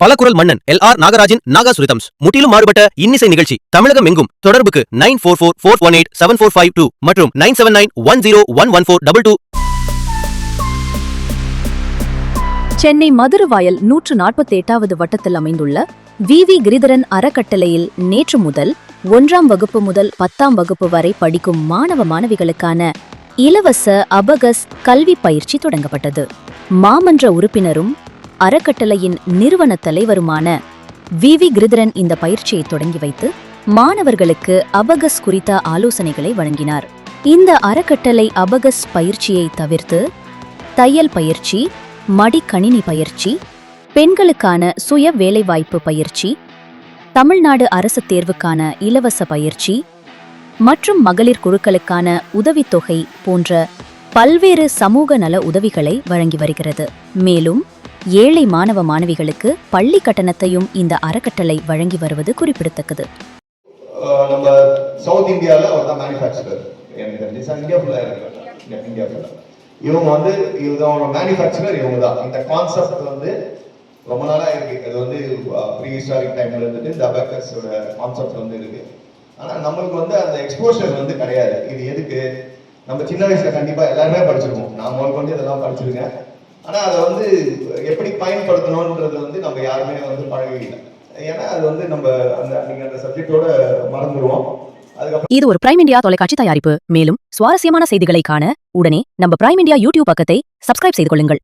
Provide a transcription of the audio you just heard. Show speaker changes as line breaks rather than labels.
பலகுரல் மன்னன் எல்.ஆர். நாகராஜின் நாகாசுரிதம்ஸ் முற்றிலும் மாறுபட்ட இன்னிசை நிகழ்ச்சி தமிழகம் எங்கும். தொடர்புக்கு 9444187452 மற்றும் 9791011422.
சென்னை மதுரவாயல் 148வது வட்டத்தில் அமைந்துள்ள வி. கிரிதரன் அறக்கட்டளையில் நேற்று முதல் 1ஆம் வகுப்பு முதல் 10ஆம் வகுப்பு வரை படிக்கும் மாணவ மாணவிகளுக்கான இலவச அபகஸ் கல்வி பயிற்சி தொடங்கப்பட்டது. மாமன்ற உறுப்பினரும் அறக்கட்டளையின் நிறுவன தலைவருமான வி. கிரிதரன் இந்த பயிற்சியை தொடங்கி வைத்து மாணவர்களுக்கு அபகஸ் குறித்த ஆலோசனைகளை வழங்கினார். இந்த அறக்கட்டளை அபகஸ் பயிற்சியை தவிர்த்து தையல் பயிற்சி, மடிக்கணினி பயிற்சி, பெண்களுக்கான சுய வேலைவாய்ப்பு பயிற்சி, தமிழ்நாடு அரசு தேர்வுக்கான இலவச பயிற்சி மற்றும் மகளிர் குழுக்களுக்கான உதவித்தொகை போன்ற பல்வேறு சமூக நல உதவிகளை வழங்கி வருகிறது. மேலும் ஏழை மாணவ மாணவிகளுக்கு பள்ளி கட்டணத்தையும் இந்த அறக்கட்டளை வழங்கி வருவது குறிப்பிடத்தக்கது.
நம்ம சவுத் இந்தியாவில் அவர் தான் மேனுஃபேக்சரர். இவங்க வந்து மேனுஃபேக்சரர் இவங்க தான். இந்த கான்செப்ட் வந்து ரொம்ப நாளாக இருக்கு. அது வந்து ப்ரீ ஹிஸ்டாரிக் டைம்ல இருந்துட்டு இந்த அபேக்கஸோட கான்செப்ட் வந்து இருக்கு. ஆனால் நம்மளுக்கு வந்து அந்த எக்ஸ்போஷர் வந்து கிடையாது. இது எதுக்கு நம்ம சின்ன வயசுல கண்டிப்பா எல்லாருமே படிச்சிருக்கோம். நான் முதல் கொண்டு இதெல்லாம் படிச்சிருக்கேன். ஆனால் அதை வந்து எப்படி பயன்படுத்தணுன்றது வந்து நம்ம யாருமே வந்து பழகல. ஏன்னா அது வந்து நம்ம நீங்க அந்த சப்ஜெக்டோட மறந்துடுவோம்.
இது ஒரு பிரைம் இந்தியா தொலைக்காட்சி தயாரிப்பு. மேலும் சுவாரஸ்யமான செய்திகளை காண உடனே நம்ம பிரைம் இந்தியா யூடியூப் பக்கத்தை சப்ஸ்கிரைப் செய்து கொள்ளுங்கள்.